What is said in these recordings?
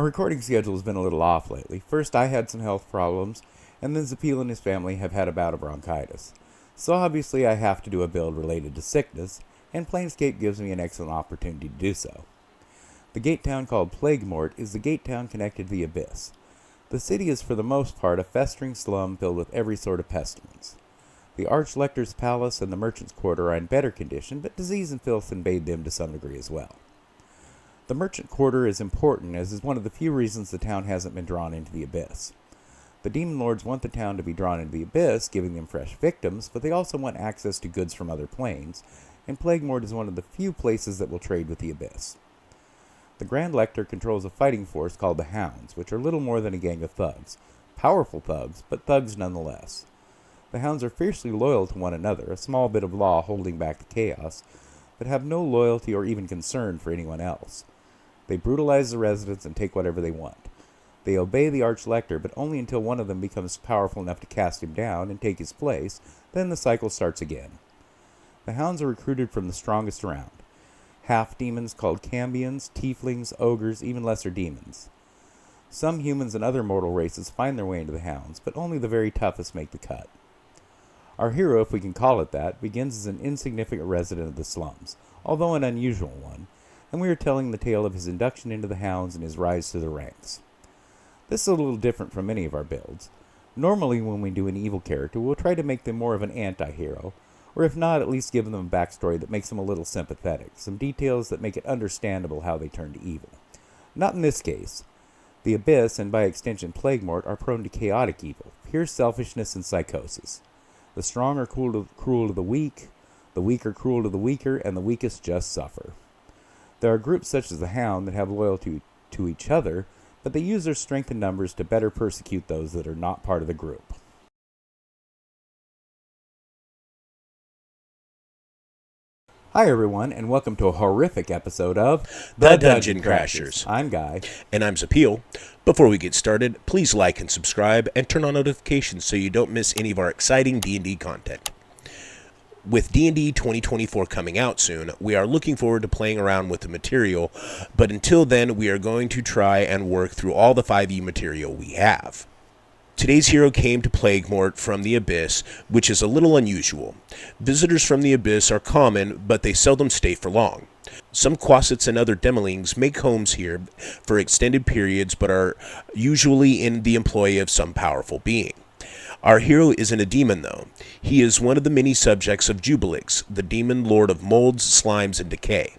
Our recording schedule has been a little off lately. First, I had some health problems, and then Zapil and his family have had a bout of bronchitis. So obviously I have to do a build related to sickness, and Planescape gives me an excellent opportunity to do so. The gate town called Plaguemort is the gate town connected to the Abyss. The city is for the most part a festering slum filled with every sort of pestilence. The Archlector's palace and the merchant's quarter are in better condition, but disease and filth invade them to some degree as well. The merchant quarter is important, as is one of the few reasons the town hasn't been drawn into the Abyss. The demon lords want the town to be drawn into the Abyss, giving them fresh victims, but they also want access to goods from other planes, and Plaguemort is one of the few places that will trade with the Abyss. The Grand Lector controls a fighting force called the Hounds, which are little more than a gang of thugs. Powerful thugs, but thugs nonetheless. The Hounds are fiercely loyal to one another, a small bit of law holding back the chaos, but have no loyalty or even concern for anyone else. They brutalize the residents and take whatever they want. They obey the Archlector, but only until one of them becomes powerful enough to cast him down and take his place, then the cycle starts again. The Hounds are recruited from the strongest around. Half-demons called Cambions, tieflings, ogres, even lesser demons. Some humans and other mortal races find their way into the Hounds, but only the very toughest make the cut. Our hero, if we can call it that, begins as an insignificant resident of the slums, although an unusual one, and we are telling the tale of his induction into the Hounds and his rise to the ranks. This is a little different from many of our builds. Normally when we do an evil character, we'll try to make them more of an anti-hero, or if not, at least give them a backstory that makes them a little sympathetic, some details that make it understandable how they turn to evil. Not in this case. The Abyss, and by extension Plaguemort, are prone to chaotic evil, pure selfishness and psychosis. The strong are cruel to the weak are cruel to the weaker, and the weakest just suffer. There are groups such as the Hound that have loyalty to each other, but they use their strength in numbers to better persecute those that are not part of the group. Hi everyone, and welcome to a horrific episode of The Dungeon Crashers. I'm Guy. And I'm Zapil. Before we get started, please like and subscribe and turn on notifications so you don't miss any of our exciting D&D content. With D&D 2024 coming out soon, we are looking forward to playing around with the material, but until then, we are going to try and work through all the 5e material we have. Today's hero came to Plaguemort from the Abyss, which is a little unusual. Visitors from the Abyss are common, but they seldom stay for long. Some Quasits and other Demolings make homes here for extended periods, but are usually in the employ of some powerful being. Our hero isn't a demon, though. He is one of the many subjects of Jubilix, the demon lord of molds, slimes, and decay.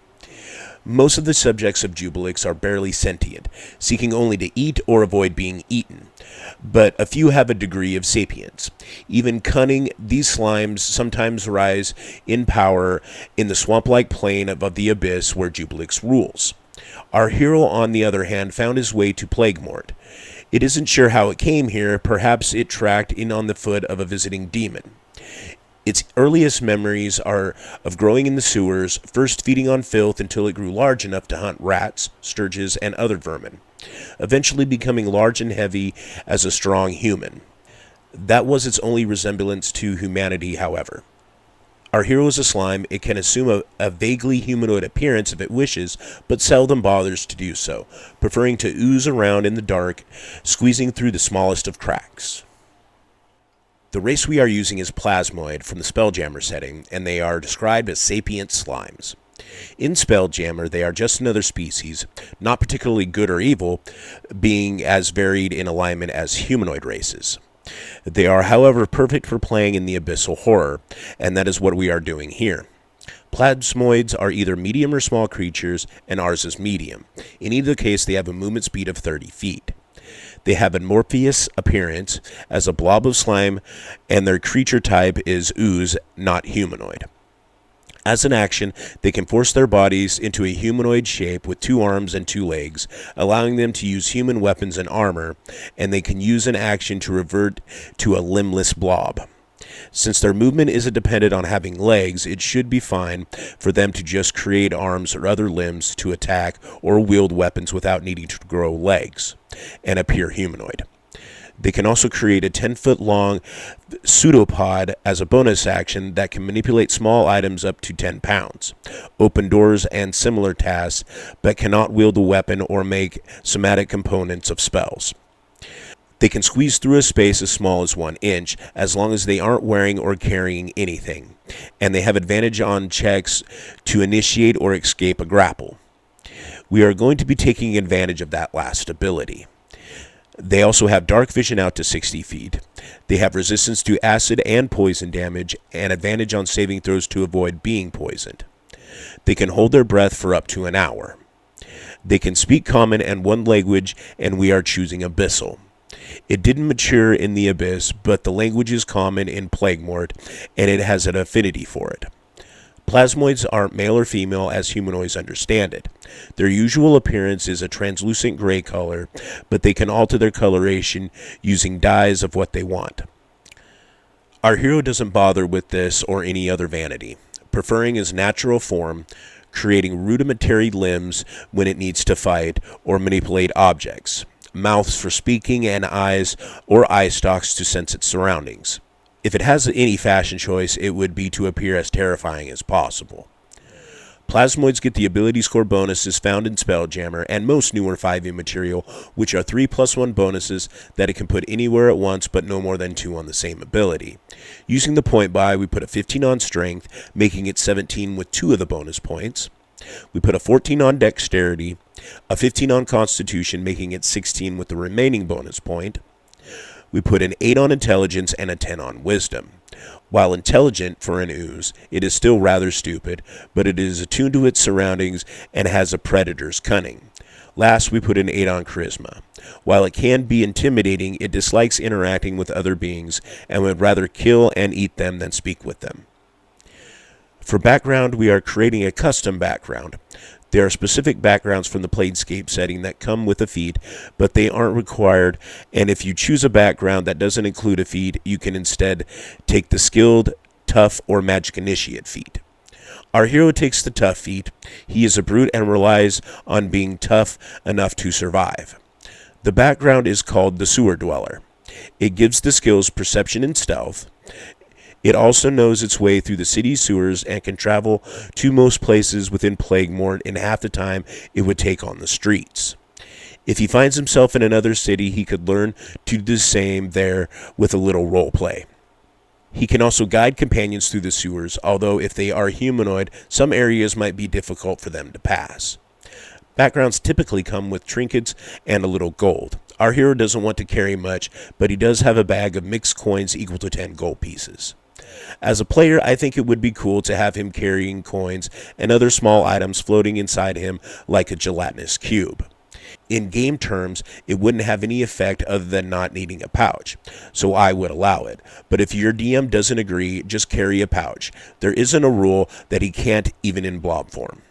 Most of the subjects of Jubilix are barely sentient, seeking only to eat or avoid being eaten, but a few have a degree of sapience. Even cunning, these slimes sometimes rise in power in the swamp-like plain of the Abyss where Jubilix rules. Our hero, on the other hand, found his way to Plaguemort. It isn't sure how it came here, perhaps it tracked in on the foot of a visiting demon. Its earliest memories are of growing in the sewers, first feeding on filth until it grew large enough to hunt rats, sturges, and other vermin, eventually becoming large and heavy as a strong human. That was its only resemblance to humanity, however. Our hero is a slime. It can assume a vaguely humanoid appearance if it wishes, but seldom bothers to do so, preferring to ooze around in the dark, squeezing through the smallest of cracks. The race we are using is Plasmoid from the Spelljammer setting, and they are described as sapient slimes. In Spelljammer, they are just another species, not particularly good or evil, being as varied in alignment as humanoid races. They are, however, perfect for playing in the abyssal horror, and that is what we are doing here. Plasmoids are either medium or small creatures, and ours is medium. In either case, they have a movement speed of 30 feet. They have an amorphous appearance as a blob of slime, and their creature type is ooze, not humanoid. As an action, they can force their bodies into a humanoid shape with 2 arms and 2 legs, allowing them to use human weapons and armor, and they can use an action to revert to a limbless blob. Since their movement isn't dependent on having legs, it should be fine for them to just create arms or other limbs to attack or wield weapons without needing to grow legs and appear humanoid. They can also create a 10-foot long pseudopod as a bonus action that can manipulate small items up to 10 pounds, open doors, and similar tasks, but cannot wield a weapon or make somatic components of spells. They can squeeze through a space as small as 1 inch, as long as they aren't wearing or carrying anything, and they have advantage on checks to initiate or escape a grapple. We are going to be taking advantage of that last ability. They also have dark vision out to 60 feet. They have resistance to acid and poison damage, and advantage on saving throws to avoid being poisoned. They can hold their breath for up to an hour. They can speak common and 1 language, and we are choosing Abyssal. It didn't mature in the Abyss, but the language is common in Plaguemort, and it has an affinity for it. Plasmoids aren't male or female as humanoids understand it. Their usual appearance is a translucent gray color, but they can alter their coloration using dyes of what they want. Our hero doesn't bother with this or any other vanity, preferring his natural form, creating rudimentary limbs when it needs to fight or manipulate objects, mouths for speaking, and eyes or eye stalks to sense its surroundings. If it has any fashion choice, it would be to appear as terrifying as possible. Plasmoids get the ability score bonuses found in Spelljammer and most newer 5e material, which are 3+1 bonuses that it can put anywhere at once but no more than 2 on the same ability. Using the point buy, we put a 15 on strength, making it 17 with 2 of the bonus points. We put a 14 on dexterity, a 15 on constitution, making it 16 with the remaining bonus point. We put an 8 on intelligence and a 10 on wisdom. While intelligent for an ooze, it is still rather stupid, but it is attuned to its surroundings and has a predator's cunning. Last, we put an 8 on charisma. While it can be intimidating, it dislikes interacting with other beings and would rather kill and eat them than speak with them. For background, we are creating a custom background. There are specific backgrounds from the Planescape setting that come with a feat, but they aren't required, and if you choose a background that doesn't include a feat, you can instead take the Skilled, Tough, or Magic Initiate feat. Our hero takes the Tough feat. He is a brute and relies on being tough enough to survive. The background is called the Sewer Dweller. It gives the skills Perception and Stealth. It also knows its way through the city's sewers and can travel to most places within Plaguemort in half the time it would take on the streets. If he finds himself in another city, he could learn to do the same there with a little role play. He can also guide companions through the sewers, although if they are humanoid, some areas might be difficult for them to pass. Backgrounds typically come with trinkets and a little gold. Our hero doesn't want to carry much, but he does have a bag of mixed coins equal to 10 gold pieces. As a player, I think it would be cool to have him carrying coins and other small items floating inside him like a gelatinous cube. In game terms, it wouldn't have any effect other than not needing a pouch, so I would allow it. But if your DM doesn't agree, just carry a pouch. There isn't a rule that he can't even in blob form.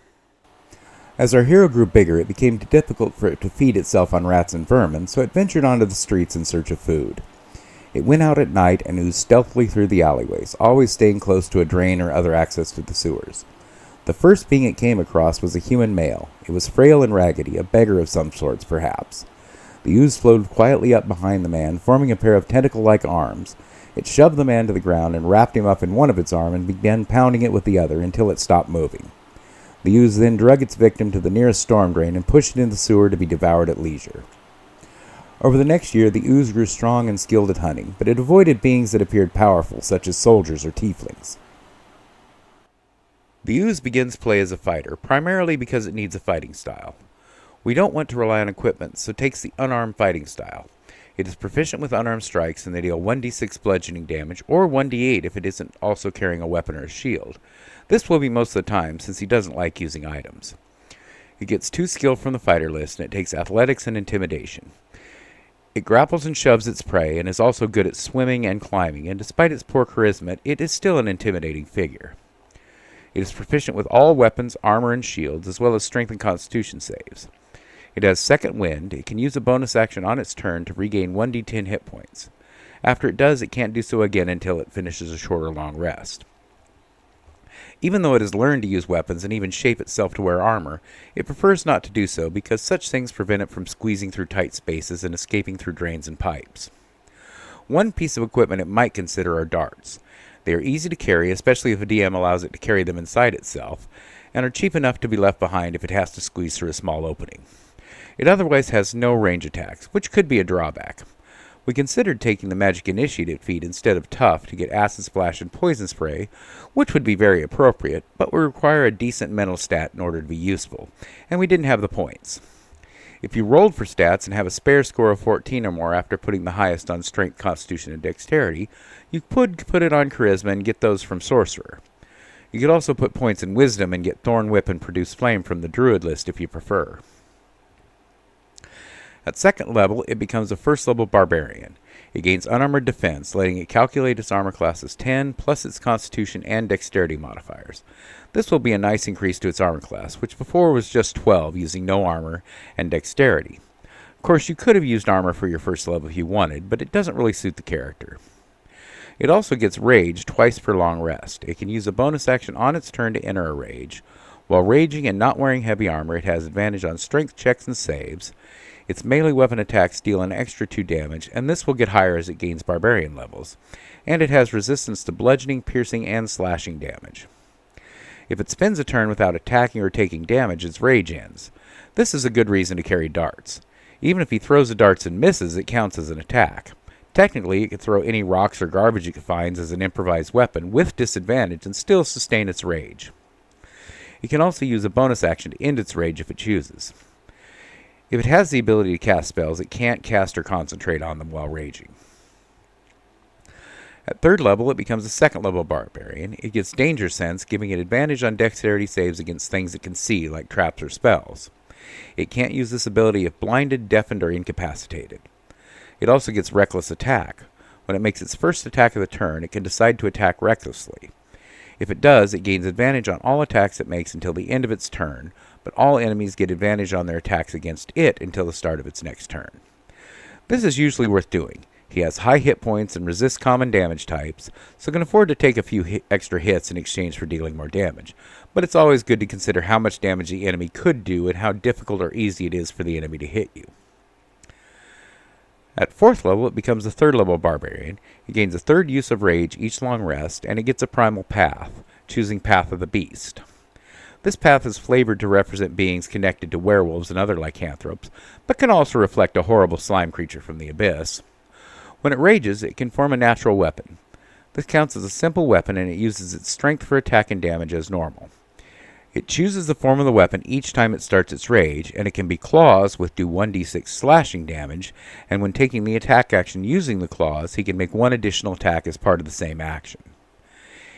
As our hero grew bigger, it became difficult for it to feed itself on rats and vermin, so it ventured onto the streets in search of food. It went out at night and oozed stealthily through the alleyways, always staying close to a drain or other access to the sewers. The first being it came across was a human male. It was frail and raggedy, a beggar of some sorts, perhaps. The ooze flowed quietly up behind the man, forming a pair of tentacle-like arms. It shoved the man to the ground and wrapped him up in one of its arms and began pounding it with the other until it stopped moving. The ooze then drug its victim to the nearest storm drain and pushed it in the sewer to be devoured at leisure. Over the next year, the ooze grew strong and skilled at hunting, but it avoided beings that appeared powerful, such as soldiers or tieflings. The ooze begins play as a fighter, primarily because it needs a fighting style. We don't want to rely on equipment, so takes the unarmed fighting style. It is proficient with unarmed strikes, and they deal 1d6 bludgeoning damage, or 1d8 if it isn't also carrying a weapon or a shield. This will be most of the time, since he doesn't like using items. It gets 2 skill from the fighter list, and it takes athletics and intimidation. It grapples and shoves its prey, and is also good at swimming and climbing, and despite its poor charisma, it is still an intimidating figure. It is proficient with all weapons, armor, and shields, as well as strength and constitution saves. It has second wind. It can use a bonus action on its turn to regain 1d10 hit points. After it does, it can't do so again until it finishes a short or long rest. Even though it has learned to use weapons and even shape itself to wear armor, it prefers not to do so because such things prevent it from squeezing through tight spaces and escaping through drains and pipes. One piece of equipment it might consider are darts. They are easy to carry, especially if a DM allows it to carry them inside itself, and are cheap enough to be left behind if it has to squeeze through a small opening. It otherwise has no range attacks, which could be a drawback. We considered taking the Magic Initiative feat instead of Tough to get Acid Splash and Poison Spray, which would be very appropriate, but would require a decent mental stat in order to be useful, and we didn't have the points. If you rolled for stats and have a spare score of 14 or more after putting the highest on Strength, Constitution, and Dexterity, you could put it on Charisma and get those from Sorcerer. You could also put points in Wisdom and get Thorn Whip and Produce Flame from the Druid list if you prefer. At second level, it becomes a first level Barbarian. It gains Unarmored Defense, letting it calculate its armor class as 10, plus its Constitution and Dexterity modifiers. This will be a nice increase to its armor class, which before was just 12, using no armor and Dexterity. Of course, you could have used armor for your first level if you wanted, but it doesn't really suit the character. It also gets Rage twice per long rest. It can use a bonus action on its turn to enter a rage. While raging and not wearing heavy armor, it has advantage on strength checks and saves. Its melee weapon attacks deal an extra 2 damage, and this will get higher as it gains Barbarian levels. And it has resistance to bludgeoning, piercing, and slashing damage. If it spends a turn without attacking or taking damage, its rage ends. This is a good reason to carry darts. Even if he throws the darts and misses, it counts as an attack. Technically, it could throw any rocks or garbage it finds as an improvised weapon with disadvantage and still sustain its rage. It can also use a bonus action to end its rage if it chooses. If it has the ability to cast spells, it can't cast or concentrate on them while raging. At third level, it becomes a second level Barbarian. It gets Danger Sense, giving it advantage on Dexterity saves against things it can see, like traps or spells. It can't use this ability if blinded, deafened, or incapacitated. It also gets Reckless Attack. When it makes its first attack of the turn, it can decide to attack recklessly. If it does, it gains advantage on all attacks it makes until the end of its turn, but all enemies get advantage on their attacks against it until the start of its next turn. This is usually worth doing. He has high hit points and resists common damage types, so can afford to take a few extra hits in exchange for dealing more damage. But it's always good to consider how much damage the enemy could do and how difficult or easy it is for the enemy to hit you. At fourth level, it becomes a third level Barbarian. It gains a third use of Rage each long rest, and it gets a Primal Path, choosing Path of the Beast. This path is flavored to represent beings connected to werewolves and other lycanthropes, but can also reflect a horrible slime creature from the abyss. When it rages, it can form a natural weapon. This counts as a simple weapon, and it uses its strength for attack and damage as normal. It chooses the form of the weapon each time it starts its rage, and it can be claws, which do 1d6 slashing damage, and when taking the attack action using the claws, he can make one additional attack as part of the same action.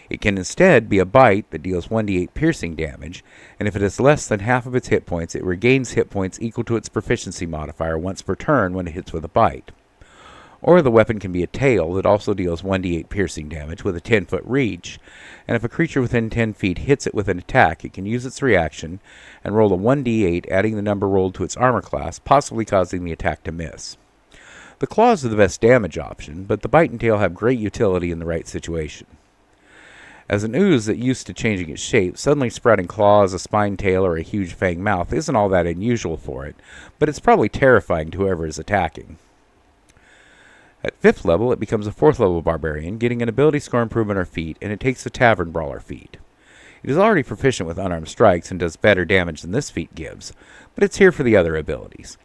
It can instead be a bite that deals 1d8 piercing damage, and if it has less than half of its hit points, it regains hit points equal to its proficiency modifier once per turn when it hits with a bite. Or the weapon can be a tail that also deals 1d8 piercing damage with a 10-foot reach, and if a creature within 10 feet hits it with an attack, it can use its reaction and roll a 1d8, adding the number rolled to its armor class, possibly causing the attack to miss. The claws are the best damage option, but the bite and tail have great utility in the right situation. As an ooze that used to changing its shape, suddenly sprouting claws, a spine tail, or a huge fang mouth isn't all that unusual for it, but it's probably terrifying to whoever is attacking. At 5th level, it becomes a 4th level Barbarian, getting an ability score improvement or feat, and it takes the Tavern Brawler feat. It is already proficient with unarmed strikes and does better damage than this feat gives, but it's here for the other abilities.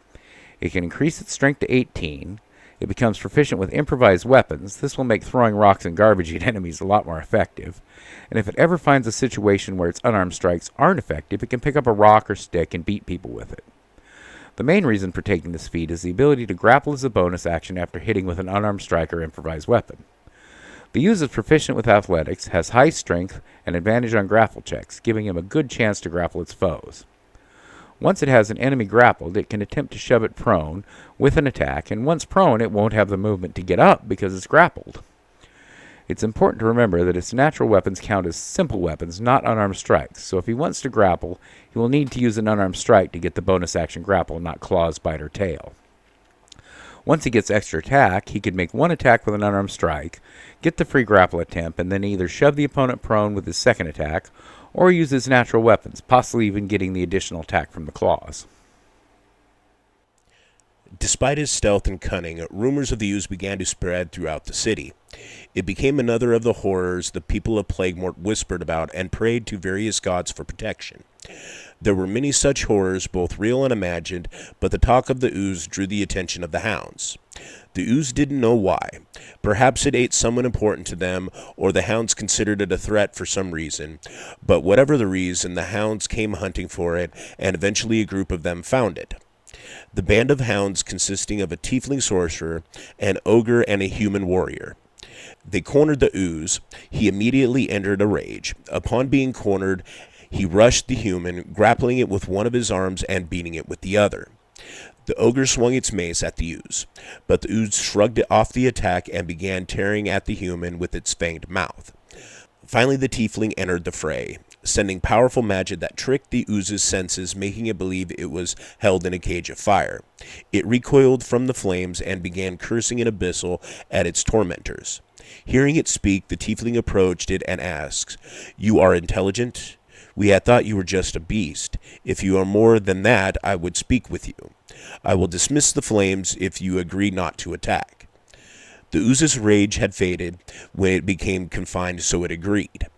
It can increase its strength to 18. It becomes proficient with improvised weapons. This will make throwing rocks and garbage at enemies a lot more effective. And if it ever finds a situation where its unarmed strikes aren't effective, it can pick up a rock or stick and beat people with it. The main reason for taking this feat is the ability to grapple as a bonus action after hitting with an unarmed strike or improvised weapon. The user is proficient with athletics, has high strength, and advantage on grapple checks, giving him a good chance to grapple its foes. Once it has an enemy grappled, it can attempt to shove it prone with an attack, and once prone, it won't have the movement to get up because it's grappled. It's important to remember that its natural weapons count as simple weapons, not unarmed strikes, so if he wants to grapple, he will need to use an unarmed strike to get the bonus action grapple, not claws, bite, or tail. Once he gets extra attack, he could make one attack with an unarmed strike, get the free grapple attempt, and then either shove the opponent prone with his second attack, or use his natural weapons, possibly even getting the additional attack from the claws. Despite his stealth and cunning, rumors of the ooze began to spread throughout the city. It became another of the horrors the people of Plaguemort whispered about and prayed to various gods for protection. There were many such horrors, both real and imagined, but the talk of the ooze drew the attention of the hounds. The ooze didn't know why. Perhaps it ate someone important to them, or the hounds considered it a threat for some reason. But whatever the reason, the hounds came hunting for it, and eventually a group of them found it. The band of hounds consisting of a tiefling sorcerer, an ogre, and a human warrior. They cornered the ooze. He immediately entered a rage. Upon being cornered, he rushed the human, grappling it with one of his arms and beating it with the other. The ogre swung its mace at the ooze, but the ooze shrugged it off the attack and began tearing at the human with its fanged mouth. Finally, the tiefling entered the fray, sending powerful magic that tricked the ooze's senses, making it believe it was held in a cage of fire. It recoiled from the flames and began cursing in abyssal at its tormentors. Hearing it speak, the tiefling approached it and asked, "You are intelligent? We had thought you were just a beast. If you are more than that, I would speak with you. I will dismiss the flames if you agree not to attack." The ooze's rage had faded when it became confined, so it agreed.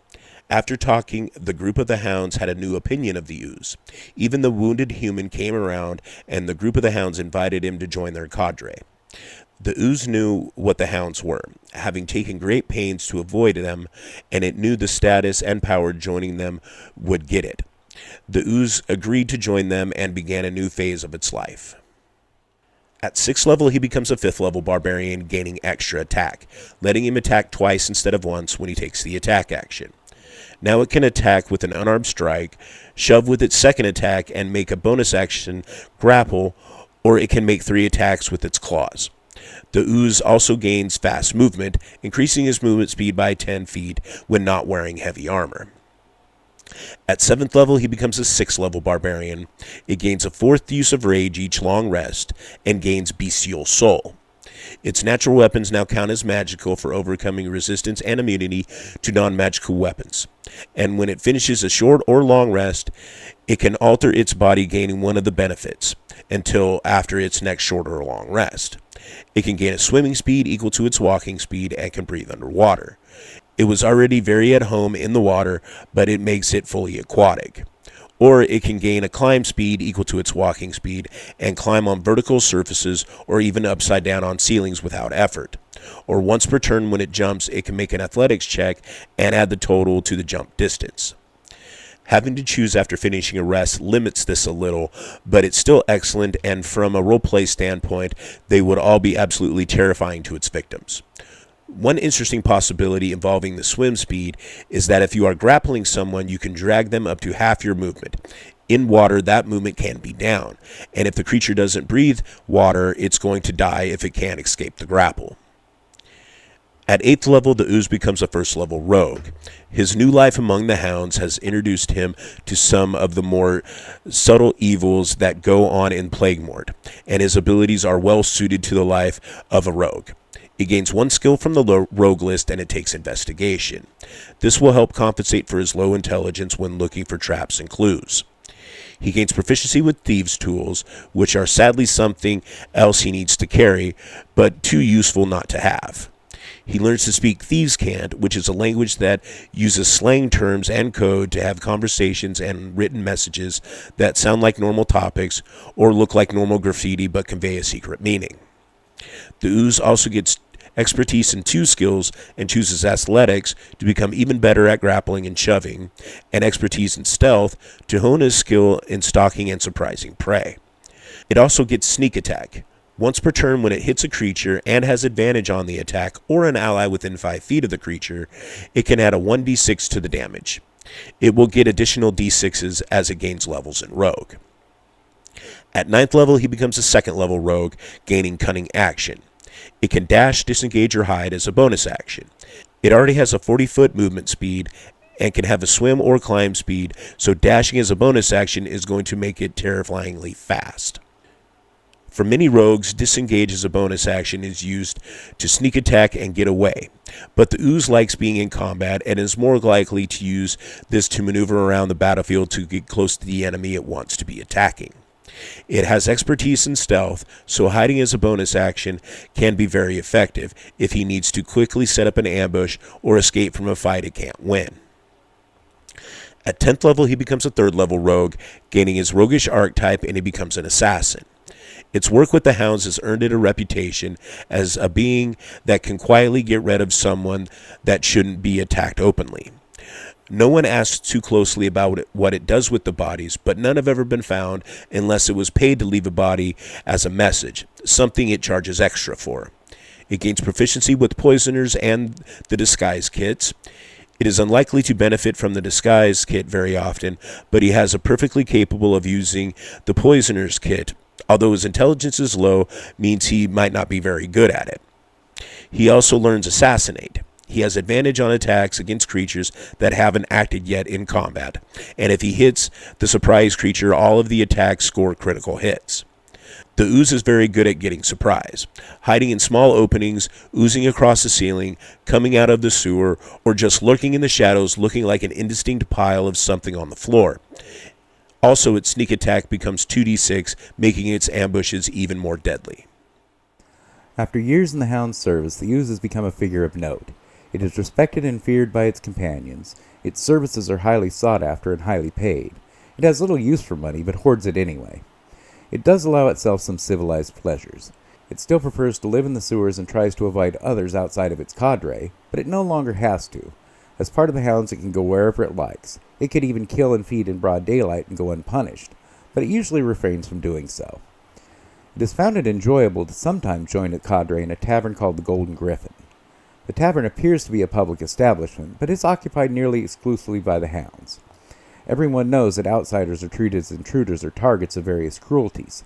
After talking, the group of the hounds had a new opinion of the ooze. Even the wounded human came around, and the group of the hounds invited him to join their cadre. The ooze knew what the hounds were, having taken great pains to avoid them, and it knew the status and power joining them would get it. The ooze agreed to join them and began a new phase of its life. At 6th level, he becomes a 5th level barbarian, gaining extra attack, letting him attack twice instead of once when he takes the attack action. Now it can attack with an unarmed strike, shove with its second attack, and make a bonus action grapple, or it can make 3 attacks with its claws. The ooze also gains fast movement, increasing his movement speed by 10 feet when not wearing heavy armor. At 7th level, he becomes a 6th level barbarian. It gains a 4th use of rage each long rest, and gains bestial soul. Its natural weapons now count as magical for overcoming resistance and immunity to non-magical weapons. And when it finishes a short or long rest, it can alter its body, gaining one of the benefits, until after its next short or long rest. It can gain a swimming speed equal to its walking speed and can breathe underwater. It was already very at home in the water, but it makes it fully aquatic. Or it can gain a climb speed equal to its walking speed and climb on vertical surfaces or even upside down on ceilings without effort. Or once per turn when it jumps, it can make an athletics check and add the total to the jump distance. Having to choose after finishing a rest limits this a little, but it's still excellent, and from a roleplay standpoint, they would all be absolutely terrifying to its victims. One interesting possibility involving the swim speed is that if you are grappling someone, you can drag them up to half your movement. In water, that movement can be down, and if the creature doesn't breathe water, it's going to die if it can't escape the grapple. At 8th level, the ooze becomes a 1st level rogue. His new life among the hounds has introduced him to some of the more subtle evils that go on in Plaguemort, and his abilities are well suited to the life of a rogue. It gains 1 skill from the rogue list, and it takes investigation. This will help compensate for his low intelligence when looking for traps and clues. He gains proficiency with thieves' tools, which are sadly something else he needs to carry, but too useful not to have. He learns to speak thieves' cant, which is a language that uses slang terms and code to have conversations and written messages that sound like normal topics or look like normal graffiti but convey a secret meaning. The ooze also gets expertise in 2 skills and chooses athletics to become even better at grappling and shoving, and expertise in stealth to hone his skill in stalking and surprising prey. It also gets sneak attack. Once per turn when it hits a creature and has advantage on the attack or an ally within 5 feet of the creature, it can add a 1d6 to the damage. It will get additional d6s as it gains levels in rogue. At 9th level, he becomes a 2nd level rogue, gaining cunning action. It can dash, disengage, or hide as a bonus action. It already has a 40-foot movement speed and can have a swim or climb speed, so dashing as a bonus action is going to make it terrifyingly fast. For many rogues, disengage as a bonus action is used to sneak attack and get away, but the ooze likes being in combat and is more likely to use this to maneuver around the battlefield to get close to the enemy it wants to be attacking. It has expertise in stealth, so hiding as a bonus action can be very effective if he needs to quickly set up an ambush or escape from a fight it can't win. At 10th level, he becomes a 3rd level rogue, gaining his roguish archetype, and he becomes an assassin. Its work with the hounds has earned it a reputation as a being that can quietly get rid of someone that shouldn't be attacked openly. No one asks too closely about what it does with the bodies, but none have ever been found unless it was paid to leave a body as a message, something it charges extra for. It gains proficiency with poisoners and the disguise kits. It is unlikely to benefit from the disguise kit very often, but he has a perfectly capable of using the poisoner's kit, although his intelligence is low, means he might not be very good at it. He also learns Assassinate. He has advantage on attacks against creatures that haven't acted yet in combat, and if he hits the surprise creature, all of the attacks score critical hits. The ooze is very good at getting surprise, hiding in small openings, oozing across the ceiling, coming out of the sewer, or just lurking in the shadows looking like an indistinct pile of something on the floor. Also, its sneak attack becomes 2d6, making its ambushes even more deadly. After years in the Hound's service, the ooze has become a figure of note. It is respected and feared by its companions. Its services are highly sought after and highly paid. It has little use for money, but hoards it anyway. It does allow itself some civilized pleasures. It still prefers to live in the sewers and tries to avoid others outside of its cadre, but it no longer has to. As part of the Hounds, it can go wherever it likes. It could even kill and feed in broad daylight and go unpunished, but it usually refrains from doing so. It has found it enjoyable to sometimes join a cadre in a tavern called the Golden Griffin. The tavern appears to be a public establishment, but is occupied nearly exclusively by the Hounds. Everyone knows that outsiders are treated as intruders or targets of various cruelties.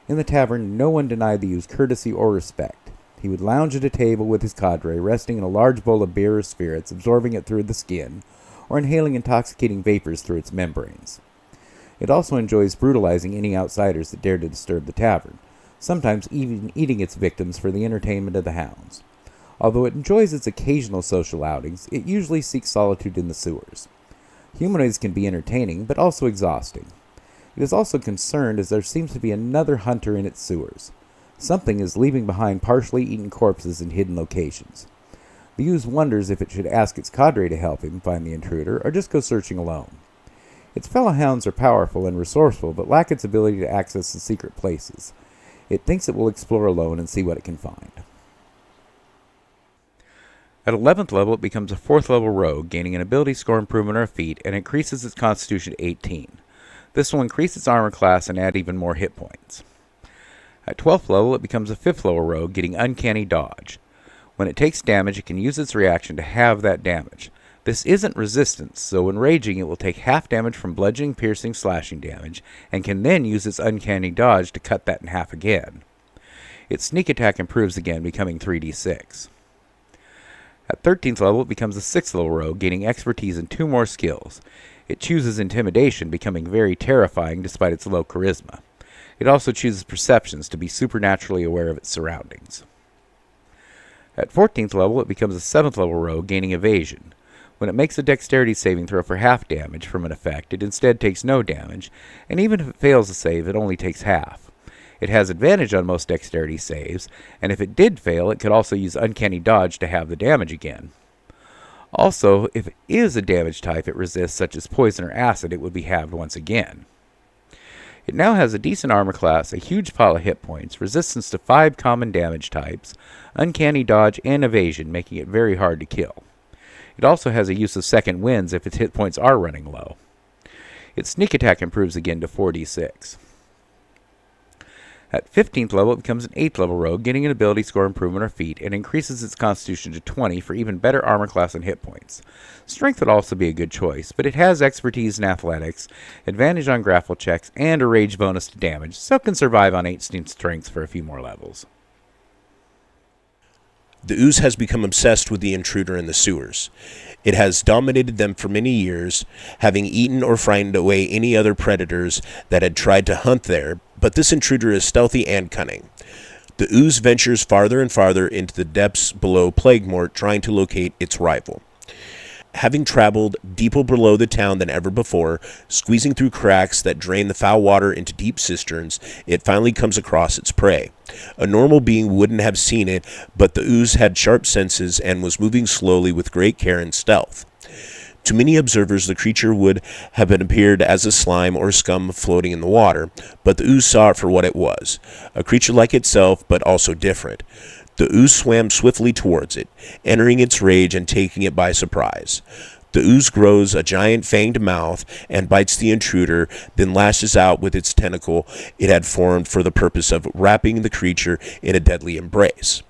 In the tavern, no one denied the ooze courtesy or respect. He would lounge at a table with his cadre, resting in a large bowl of beer or spirits, absorbing it through the skin, or inhaling intoxicating vapors through its membranes. It also enjoys brutalizing any outsiders that dare to disturb the tavern, sometimes even eating its victims for the entertainment of the Hounds. Although it enjoys its occasional social outings, it usually seeks solitude in the sewers. Humanoids can be entertaining, but also exhausting. It is also concerned as there seems to be another hunter in its sewers. Something is leaving behind partially eaten corpses in hidden locations. The ooze wonders if it should ask its cadre to help him find the intruder, or just go searching alone. Its fellow Hounds are powerful and resourceful, but lack its ability to access the secret places. It thinks it will explore alone and see what it can find. At 11th level, it becomes a 4th level rogue, gaining an ability score improvement or a feat, and increases its constitution to 18. This will increase its armor class and add even more hit points. At 12th level, it becomes a 5th level rogue, getting uncanny dodge. When it takes damage, it can use its reaction to halve that damage. This isn't resistance, so when raging, it will take half damage from bludgeoning, piercing, slashing damage, and can then use its uncanny dodge to cut that in half again. Its sneak attack improves again, becoming 3d6. At 13th level, it becomes a 6th level rogue, gaining expertise and 2 more skills. It chooses intimidation, becoming very terrifying despite its low charisma. It also chooses perceptions to be supernaturally aware of its surroundings. At 14th level, it becomes a 7th level rogue, gaining evasion. When it makes a dexterity saving throw for half damage from an effect, it instead takes no damage, and even if it fails to save, it only takes half. It has advantage on most dexterity saves, and if it did fail, it could also use uncanny dodge to have the damage again. Also, if it is a damage type it resists, such as poison or acid, it would be halved once again. It now has a decent armor class, a huge pile of hit points, resistance to 5 common damage types, uncanny dodge, and evasion, making it very hard to kill. It also has a use of second winds if its hit points are running low. Its sneak attack improves again to 4d6. At 15th level, it becomes an 8th level rogue, getting an ability score improvement or feat, and increases its constitution to 20 for even better armor class and hit points. Strength would also be a good choice, but it has expertise in athletics, advantage on grapple checks, and a rage bonus to damage, so it can survive on 18 strength for a few more levels. The ooze has become obsessed with the intruder in the sewers. It has dominated them for many years, having eaten or frightened away any other predators that had tried to hunt there, but this intruder is stealthy and cunning. The ooze ventures farther and farther into the depths below Plaguemort, trying to locate its rival. Having traveled deeper below the town than ever before, squeezing through cracks that drain the foul water into deep cisterns, it finally comes across its prey. A normal being wouldn't have seen it, but the ooze had sharp senses and was moving slowly with great care and stealth. To many observers, the creature would have appeared as a slime or scum floating in the water, but the ooze saw it for what it was, a creature like itself, but also different. The ooze swam swiftly towards it, entering its rage and taking it by surprise. The ooze grows a giant fanged mouth and bites the intruder, then lashes out with its tentacle it had formed for the purpose of wrapping the creature in a deadly embrace.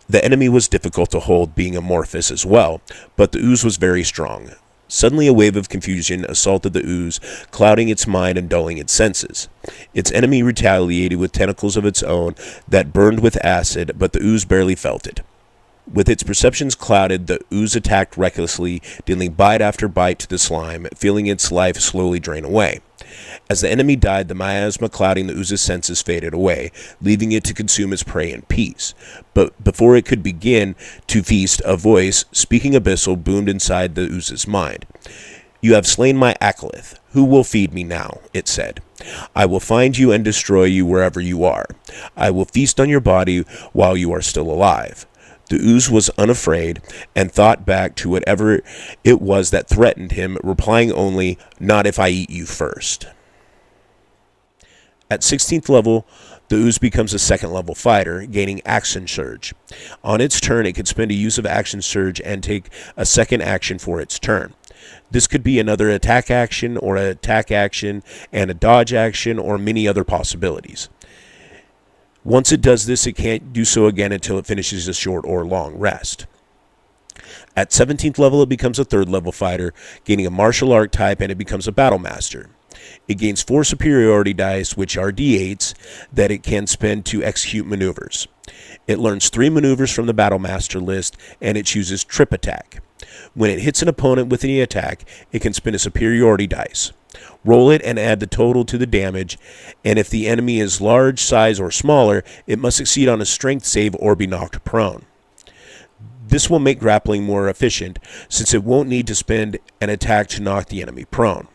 The enemy was difficult to hold, being amorphous as well, but the ooze was very strong. Suddenly a wave of confusion assaulted the ooze, clouding its mind and dulling its senses. Its enemy retaliated with tentacles of its own that burned with acid, but the ooze barely felt it. With its perceptions clouded, the ooze attacked recklessly, dealing bite after bite to the slime, feeling its life slowly drain away. As the enemy died, the miasma clouding the ooze's senses faded away, leaving it to consume its prey in peace. But before it could begin to feast, a voice, speaking abyssal, boomed inside the ooze's mind. "You have slain my acolyth. Who will feed me now?" it said. "I will find you and destroy you wherever you are. I will feast on your body while you are still alive." The ooze was unafraid and thought back to whatever it was that threatened him, replying only, "Not if I eat you first." At 16th level, the ooze becomes a 2nd level fighter, gaining Action Surge. On its turn, it can spend a use of Action Surge and take a second action for its turn. This could be another attack action, or an attack action and a dodge action, or many other possibilities. Once it does this, it can't do so again until it finishes a short or long rest. At 17th level, it becomes a 3rd level fighter, gaining a martial art type, and it becomes a battle master. It gains 4 superiority dice, which are d8s, that it can spend to execute maneuvers. It learns 3 maneuvers from the battle master list, and it chooses trip attack. When it hits an opponent with any attack, it can spin a superiority dice. Roll it and add the total to the damage, and if the enemy is large, size, or smaller, it must succeed on a strength save or be knocked prone. This will make grappling more efficient, since it won't need to spend an attack to knock the enemy prone.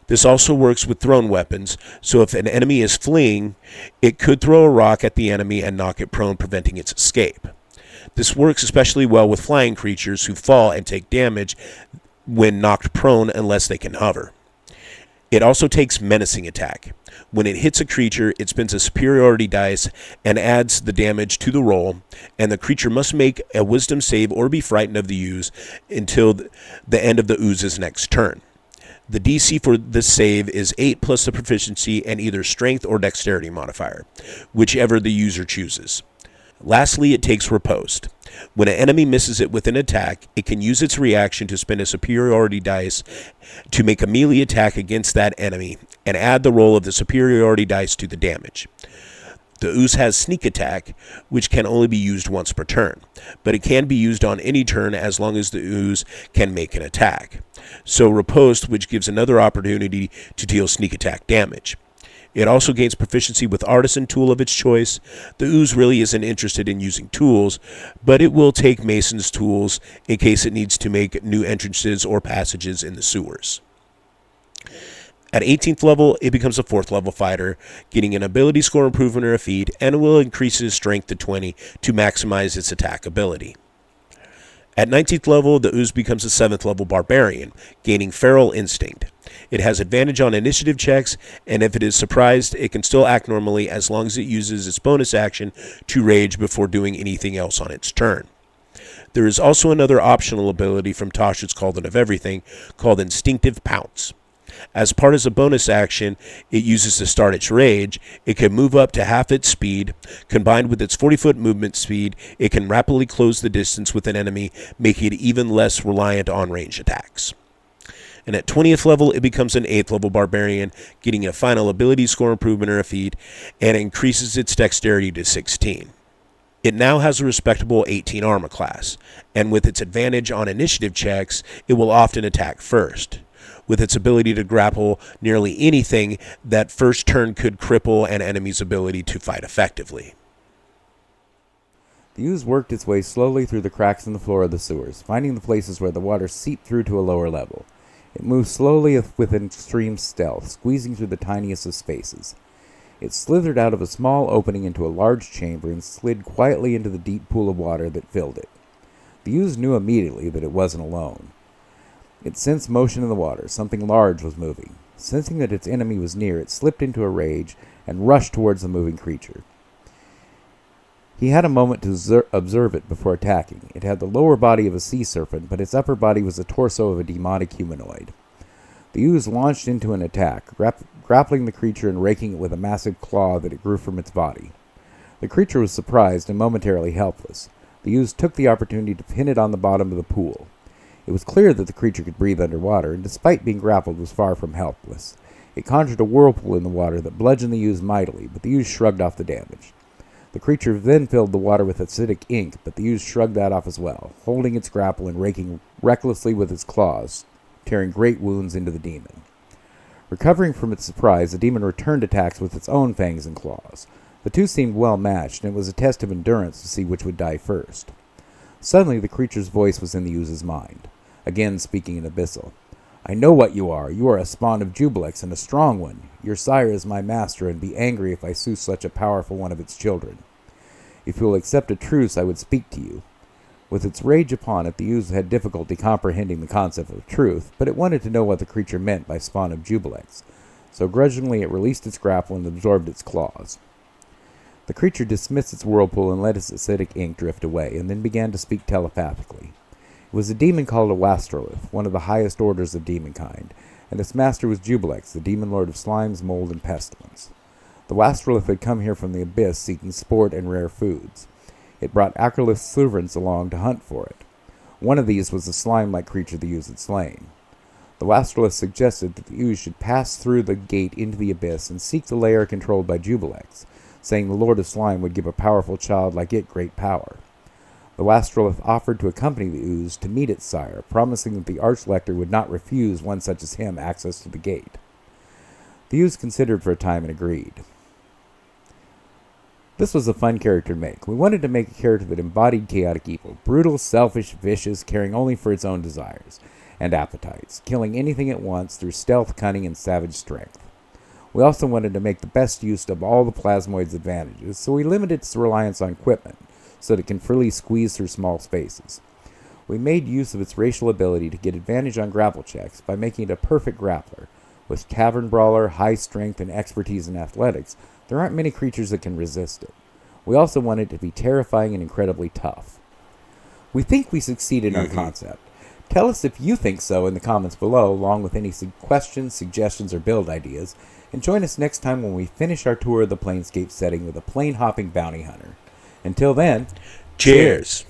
This also works with thrown weapons, so if an enemy is fleeing, it could throw a rock at the enemy and knock it prone, preventing its escape. This works especially well with flying creatures who fall and take damage when knocked prone unless they can hover. It also takes menacing attack. When it hits a creature, it spends a superiority dice and adds the damage to the roll, and the creature must make a wisdom save or be frightened of the ooze until the end of the ooze's next turn. The DC for this save is 8 plus the proficiency and either strength or dexterity modifier, whichever the user chooses. Lastly, it takes riposte. When an enemy misses it with an attack, it can use its reaction to spend a superiority dice to make a melee attack against that enemy and add the roll of the superiority dice to the damage. The ooze has sneak attack, which can only be used once per turn, but it can be used on any turn as long as the ooze can make an attack. So riposte, which gives another opportunity to deal sneak attack damage. It also gains proficiency with artisan tool of its choice. The ooze really isn't interested in using tools, but it will take mason's tools in case it needs to make new entrances or passages in the sewers. At 18th level, it becomes a 4th level fighter, getting an ability score improvement or a feat, and it will increase its strength to 20 to maximize its attack ability. At 19th level, the ooze becomes a 7th level barbarian, gaining feral instinct. It has advantage on initiative checks, and if it is surprised, it can still act normally as long as it uses its bonus action to rage before doing anything else on its turn. There is also another optional ability from Tasha's Cauldron of Everything called Instinctive Pounce. As part of a bonus action it uses to start its rage, it can move up to half its speed. Combined with its 40-foot movement speed, it can rapidly close the distance with an enemy, making it even less reliant on range attacks. And at 20th level, it becomes an 8th level barbarian, getting a final ability score improvement or a feat, and increases its dexterity to 16. It now has a respectable 18 armor class, and with its advantage on initiative checks, it will often attack first. With its ability to grapple nearly anything, that first turn could cripple an enemy's ability to fight effectively. The ooze worked its way slowly through the cracks in the floor of the sewers, finding the places where the water seeped through to a lower level. It moved slowly with extreme stealth, squeezing through the tiniest of spaces. It slithered out of a small opening into a large chamber and slid quietly into the deep pool of water that filled it. The ooze knew immediately that it wasn't alone. It sensed motion in the water. Something large was moving. Sensing that its enemy was near, it slipped into a rage and rushed towards the moving creature. He had a moment to observe it before attacking. It had the lower body of a sea serpent, but its upper body was the torso of a demonic humanoid. The ooze launched into an attack, grappling the creature and raking it with a massive claw that it grew from its body. The creature was surprised and momentarily helpless. The ooze took the opportunity to pin it on the bottom of the pool. It was clear that the creature could breathe underwater, and despite being grappled, was far from helpless. It conjured a whirlpool in the water that bludgeoned the ooze mightily, but the ooze shrugged off the damage. The creature then filled the water with acidic ink, but the ooze shrugged that off as well, holding its grapple and raking recklessly with its claws, tearing great wounds into the demon. Recovering from its surprise, the demon returned attacks with its own fangs and claws. The two seemed well matched, and it was a test of endurance to see which would die first. Suddenly the creature's voice was in the ooze's mind, again speaking in Abyssal. "I know what you are. You are a spawn of Jubilex, and a strong one. Your sire is my master, and be angry if I sue such a powerful one of its children. If you will accept a truce, I would speak to you." With its rage upon it, the ooze had difficulty comprehending the concept of truth, but it wanted to know what the creature meant by spawn of Jubilex, so grudgingly it released its grapple and absorbed its claws. The creature dismissed its whirlpool and let its acidic ink drift away, and then began to speak telepathically. It was a demon called a Wastrolith, one of the highest orders of demonkind, and its master was Jubilex, the demon lord of slimes, mold, and pestilence. The Wastrolith had come here from the abyss seeking sport and rare foods. It brought Acrolith servants along to hunt for it. One of these was the slime-like creature the ooze had slain. The Wastrolith suggested that the ooze should pass through the gate into the abyss and seek the lair controlled by Jubilex, saying the Lord of Slime would give a powerful child like it great power. The Wastrolith offered to accompany the ooze to meet its sire, promising that the Archlector would not refuse one such as him access to the gate. The ooze considered for a time and agreed. This was a fun character to make. We wanted to make a character that embodied chaotic evil, brutal, selfish, vicious, caring only for its own desires and appetites, killing anything it wants through stealth, cunning, and savage strength. We also wanted to make the best use of all the Plasmoid's advantages, so we limited its reliance on equipment, so that it can freely squeeze through small spaces. We made use of its racial ability to get advantage on grapple checks by making it a perfect grappler. With Tavern Brawler, high strength, and expertise in athletics, there aren't many creatures that can resist it. We also wanted it to be terrifying and incredibly tough. We think we succeeded in our concept. Tell us if you think so in the comments below, along with any questions, suggestions, or build ideas, and join us next time when we finish our tour of the Planescape setting with a plane-hopping bounty hunter. Until then, Cheers.